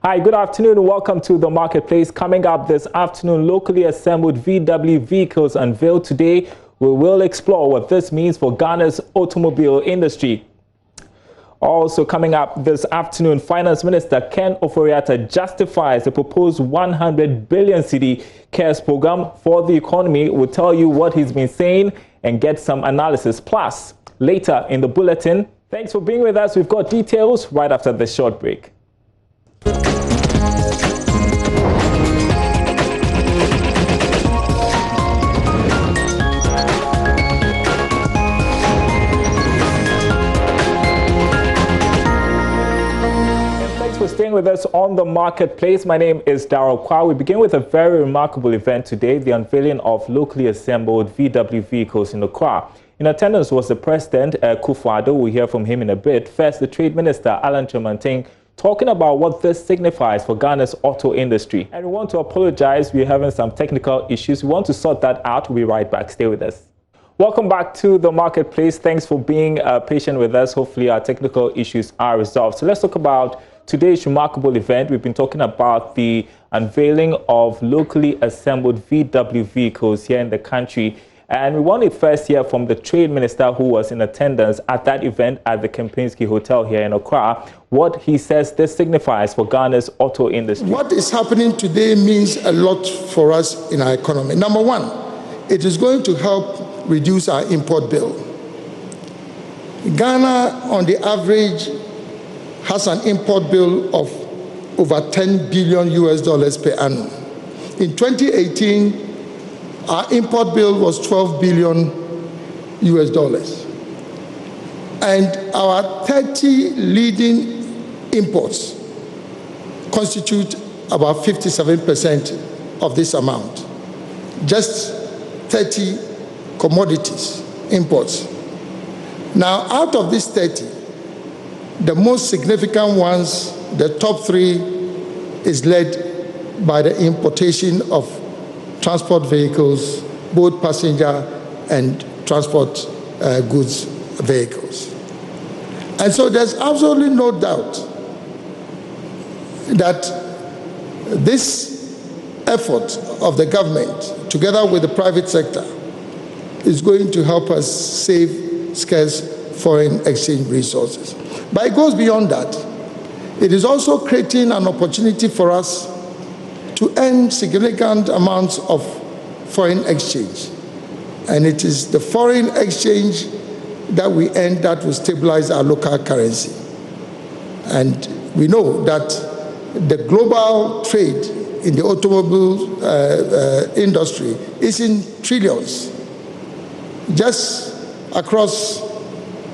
Hi, good afternoon and welcome to the Marketplace. Coming up this afternoon, locally assembled VW vehicles unveiled today. We will explore what this means for Ghana's automobile industry. Also coming up this afternoon, Finance Minister Ken Ofori-Atta justifies the proposed 100 billion cedi CARES program for the economy. We'll tell you what he's been saying and get some analysis. Plus, later in the bulletin, thanks for being with us. We've got details right after this short break. Staying with us on the Marketplace. My name is Darryl Kwa. We begin with a very remarkable event today, the unveiling of locally assembled VW vehicles in Accra. In attendance was the President, Akufo-Addo. We'll hear from him in a bit. First, the Trade Minister, Alan Kyerematen, talking about what this signifies for Ghana's auto industry. And we want to apologize. We're having some technical issues. We want to sort that out. We'll be right back. Stay with us. Welcome back to the Marketplace. Thanks for being patient with us. Hopefully our technical issues are resolved. So let's talk about today's remarkable event. We've been talking about the unveiling of locally assembled VW vehicles here in the country. And we want to first hear from the Trade Minister who was in attendance at that event at the Kempinski Hotel here in Accra, what he says this signifies for Ghana's auto industry. What is happening today means a lot for us in our economy. Number one, it is going to help reduce our import bill. Ghana, on the average, has an import bill of over $10 billion per annum. In 2018, our import bill was $12 billion. And our 30 leading imports constitute about 57% of this amount. Just 30 commodities imports. Now, out of these 30, the most significant ones, the top three, is led by the importation of transport vehicles, both passenger and transport goods vehicles. And so there's absolutely no doubt that this effort of the government, together with the private sector, is going to help us save scarce foreign exchange resources. But it goes beyond that. It is also creating an opportunity for us to earn significant amounts of foreign exchange. And it is the foreign exchange that we earn that will stabilize our local currency. And we know that the global trade in the automobile industry is in trillions. Just across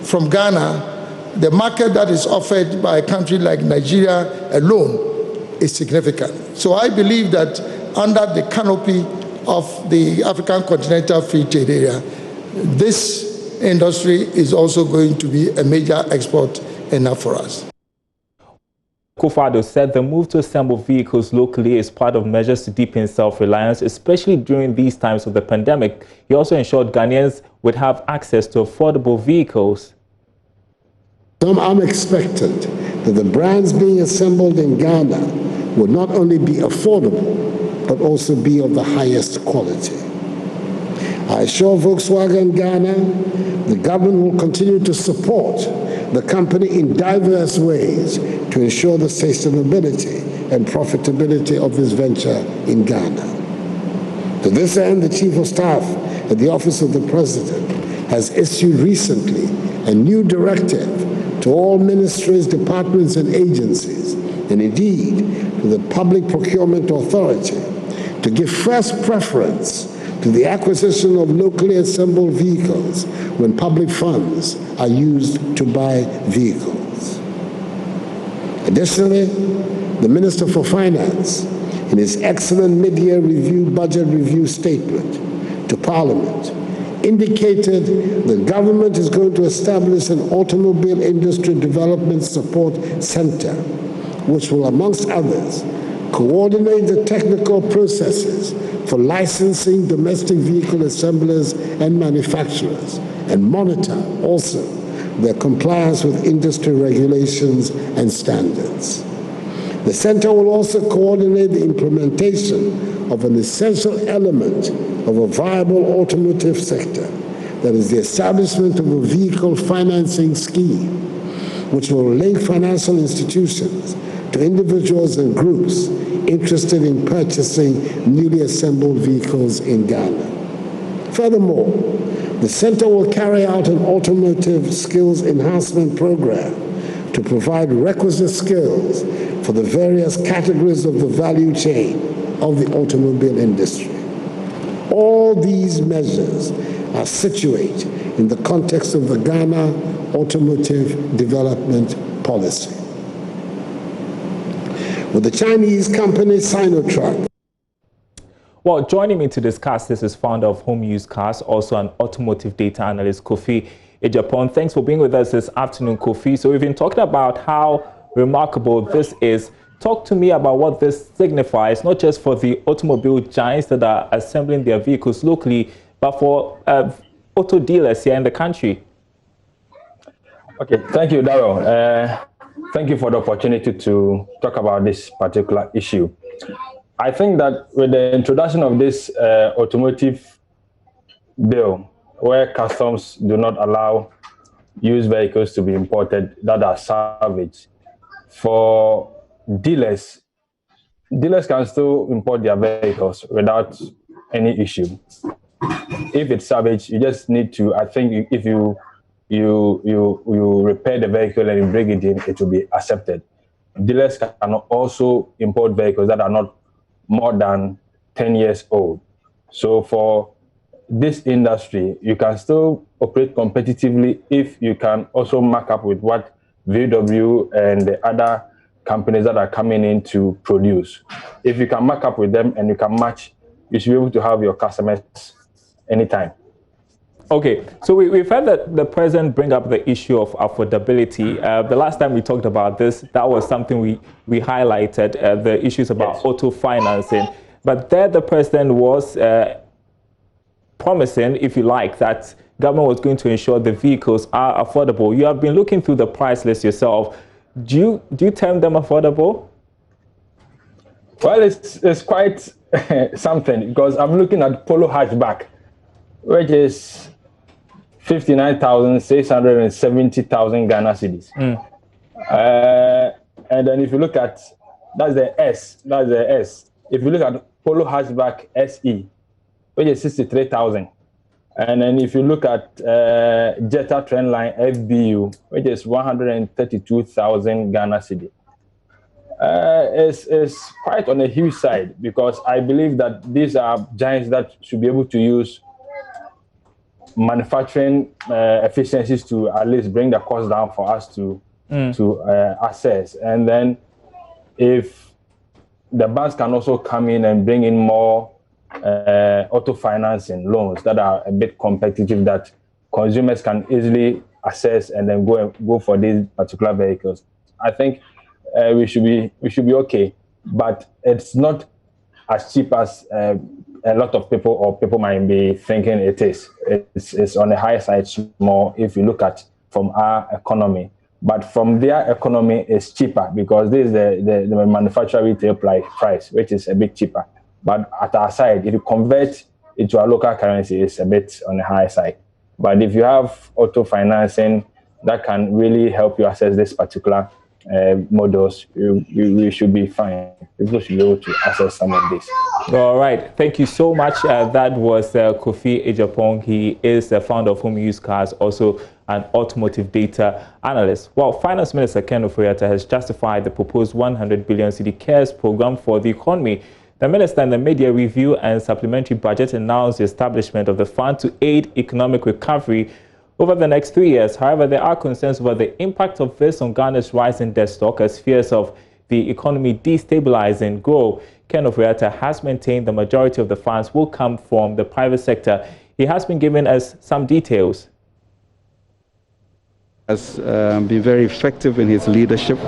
from Ghana, the market that is offered by a country like Nigeria alone is significant. So I believe that under the canopy of the African Continental Free Trade Area, this industry is also going to be a major export earner for us. Akufo-Addo said the move to assemble vehicles locally is part of measures to deepen self-reliance, especially during these times of the pandemic. He also ensured Ghanaians would have access to affordable vehicles. I'm expectant that the brands being assembled in Ghana will not only be affordable, but also be of the highest quality. I assure Volkswagen Ghana the government will continue to support the company in diverse ways to ensure the sustainability and profitability of this venture in Ghana. To this end, the Chief of Staff at the Office of the President has issued recently a new directive to all ministries, departments, and agencies, and indeed to the Public Procurement Authority, to give first preference to the acquisition of locally assembled vehicles when public funds are used to buy vehicles. Additionally, the Minister for Finance, in his excellent mid-year budget review statement to Parliament, indicated the government is going to establish an automobile industry development support center, which will, amongst others, coordinate the technical processes for licensing domestic vehicle assemblers and manufacturers, and monitor also their compliance with industry regulations and standards. The center will also coordinate the implementation of an essential element of a viable automotive sector, that is the establishment of a vehicle financing scheme, which will link financial institutions to individuals and groups interested in purchasing newly assembled vehicles in Ghana. Furthermore, the center will carry out an automotive skills enhancement program to provide requisite skills for the various categories of the value chain of the automobile industry. All these measures are situate in the context of the Ghana Automotive Development Policy. With the Chinese company Sinotruk. Well, joining me to discuss this is founder of Home Use Cars, also an automotive data analyst, Kofi Ejapong. Thanks for being with us this afternoon, Kofi. So we've been talking about how remarkable this is. Talk to me about what this signifies, not just for the automobile giants that are assembling their vehicles locally, but for auto dealers here in the country. Okay, thank you, Daryl. Thank you for the opportunity to talk about this particular issue. I think that with the introduction of this automotive bill, where customs do not allow used vehicles to be imported that are salvaged, for dealers can still import their vehicles without any issue. If it's salvaged, you just need to, I think if you repair the vehicle and you bring it in, it will be accepted. Dealers can also import vehicles that are not more than 10 years old. So for this industry, you can still operate competitively if you can also mark up with what VW and the other companies that are coming in to produce. If you can mark up with them and you can match, you should be able to have your customers anytime. Okay, so we've heard that the president bring up the issue of affordability. The last time we talked about this, that was something we highlighted, the issues about auto financing. But there the president was promising, if you like, that government was going to ensure the vehicles are affordable. You have been looking through the price list yourself. Do you term them affordable? Well, it's quite something, because I'm looking at Polo hatchback, which is 59,670,000 Ghana cedis. And then if you look at, that's the S. If you look at Polo hatchback SE, which is 63,000. And then if you look at Jetta Trendline FBU, which is 132,000 Ghana cedi. It's quite on a huge side, because I believe that these are giants that should be able to use manufacturing efficiencies to at least bring the cost down for us to assess. And then if the banks can also come in and bring in more auto financing loans that are a bit competitive, that consumers can easily access and then go for these particular vehicles, I think we should be okay. But it's not as cheap as a lot of people might be thinking it is. It's on the higher side more if you look at from our economy. But from their economy, it's cheaper, because this is the manufacturer retail price, which is a bit cheaper. But at our side, if you convert it to a local currency, it's a bit on the higher side. But if you have auto financing that can really help you access this particular models, you should be fine. People should be able to access some of this. All right. Thank you so much. That was Kofi Ejapong. He is the founder of Home Use Cars, also an automotive data analyst. Well, Finance Minister Ken Ofori-Atta has justified the proposed 100 billion cedi CARES program for the economy. The minister in the media review and supplementary budget announced the establishment of the fund to aid economic recovery over the next 3 years. However, there are concerns over the impact of this on Ghana's rising debt stock, as fears of the economy destabilizing grow. Ken Ofori-Atta has maintained the majority of the funds will come from the private sector. He has been giving us some details. Has been very effective in his leadership,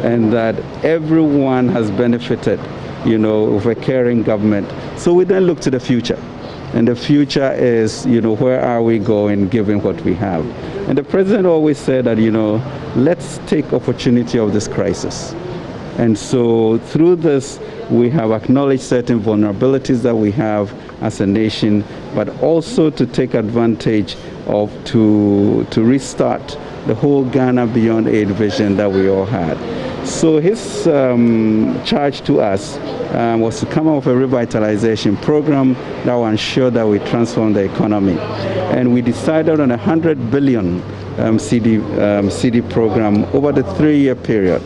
and that everyone has benefited, of a caring government. So we then look to the future. And the future is, where are we going given what we have? And the president always said that, let's take opportunity of this crisis And so through this, we have acknowledged certain vulnerabilities that we have as a nation, but also to take advantage of to restart the whole Ghana Beyond Aid vision that we all had. So his charge to us was to come up with a revitalization program that will ensure that we transform the economy. And we decided on 100 billion CD program over the 3-year period,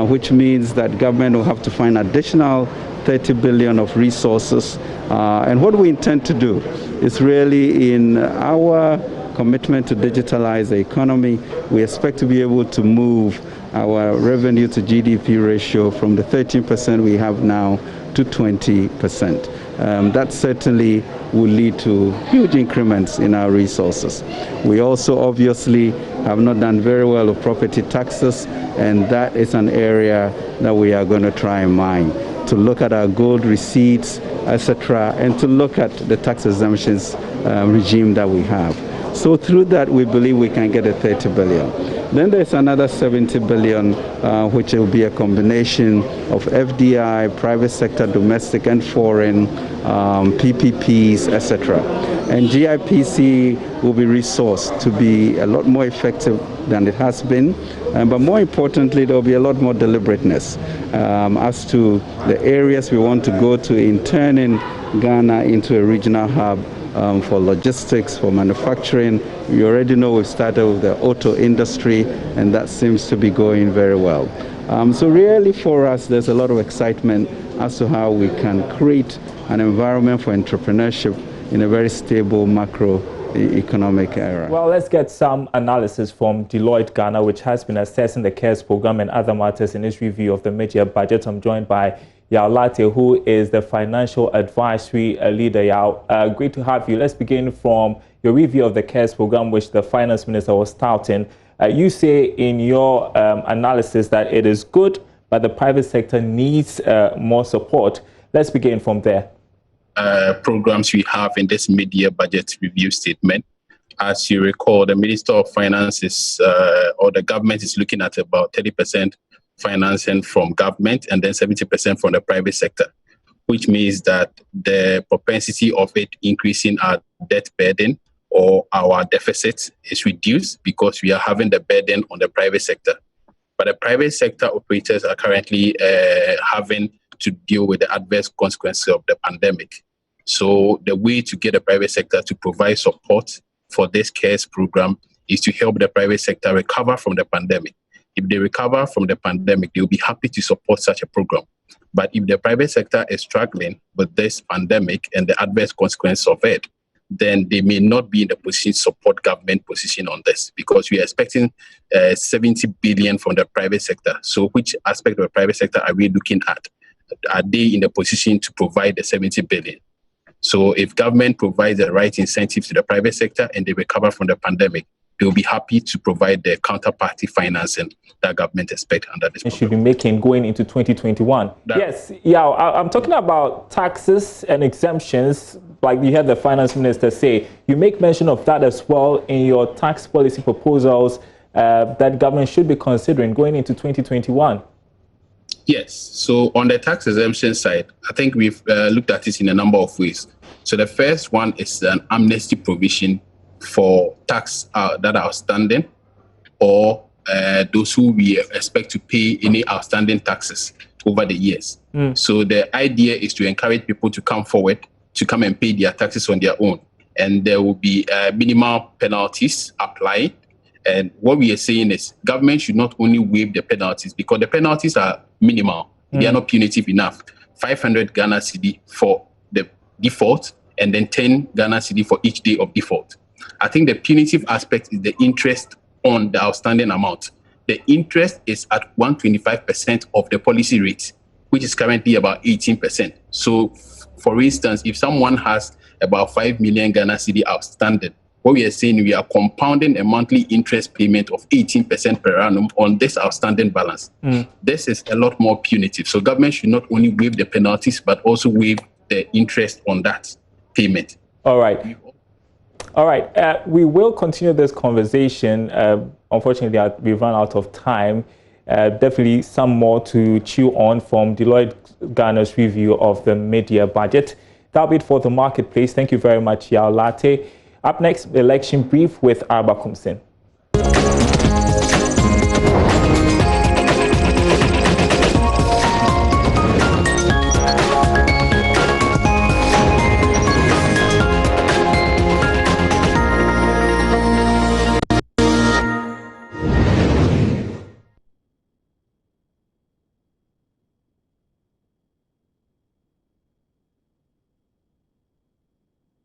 which means that government will have to find additional 30 billion of resources. And what we intend to do is really in our commitment to digitalize the economy, we expect to be able to move our revenue to GDP ratio from the 13% we have now to 20%. That certainly will lead to huge increments in our resources. We also obviously have not done very well with property taxes, and that is an area that we are going to try and mine, to look at our gold receipts, etc., and to look at the tax exemptions regime that we have. So through that, we believe we can get a 30 billion. Then there's another 70 billion, which will be a combination of FDI, private sector, domestic and foreign, PPPs, etc. And GIPC will be resourced to be a lot more effective than it has been. But more importantly, there will be a lot more deliberateness as to the areas we want to go to in turning Ghana into a regional hub for logistics, for manufacturing. You already know we've started with the auto industry, and that seems to be going very well. So really for us, there's a lot of excitement as to how we can create an environment for entrepreneurship in a very stable macroeconomic era. Well, let's get some analysis from Deloitte Ghana, which has been assessing the CARES program and other matters in its review of the mid-year budget. I'm joined by Yao Latte, who is the financial advisory leader. Yao, great to have you. Let's begin from your review of the CARES program, which the finance minister was touting. You say in your analysis that it is good, but the private sector needs more support. Let's begin from there. Programs we have in this mid-year budget review statement. As you recall, the Minister of Finance is, or the government is looking at about 30% financing from government and then 70% from the private sector, which means that the propensity of it increasing our debt burden or our deficit is reduced because we are having the burden on the private sector. But the private sector operators are currently having to deal with the adverse consequences of the pandemic. So the way to get the private sector to provide support for this CARES program is to help the private sector recover from the pandemic. If they recover from the pandemic, they'll be happy to support such a program. But if the private sector is struggling with this pandemic and the adverse consequences of it, then they may not be in the position to support government position on this, because we are expecting 70 billion from the private sector. So which aspect of the private sector are we looking at? Are they in the position to provide the 70 billion? So if government provides the right incentives to the private sector and they recover from the pandemic, they'll be happy to provide the counterparty financing that government expects under this program. Should be making going into 2021. Yes, yeah, I'm talking about taxes and exemptions, like you had the finance minister say. You make mention of that as well in your tax policy proposals that government should be considering going into 2021. Yes, so on the tax exemption side, I think we've looked at it in a number of ways. So the first one is an amnesty provision for tax that are outstanding, or those who we expect to pay any outstanding taxes over the years. So the idea is to encourage people to come forward, to come and pay their taxes on their own. And there will be minimal penalties applied. And what we are saying is government should not only waive the penalties, because the penalties are minimal. They are not punitive enough. 500 Ghana cedi for the default, and then 10 Ghana cedi for each day of default. I think the punitive aspect is the interest on the outstanding amount. The interest is at 125% of the policy rate, which is currently about 18%. So, for instance, if someone has about 5 million Ghana cedi outstanding, what we are saying, we are compounding a monthly interest payment of 18% per annum on this outstanding balance. This is a lot more punitive. So government should not only waive the penalties, but also waive the interest on that payment. All right. All right. We will continue this conversation. Unfortunately, we've run out of time. Definitely some more to chew on from Deloitte Ghana's review of the mid-year budget. That'll be it for the marketplace. Thank you very much, Yao Latte. Up next, election brief with Arba Kumsin.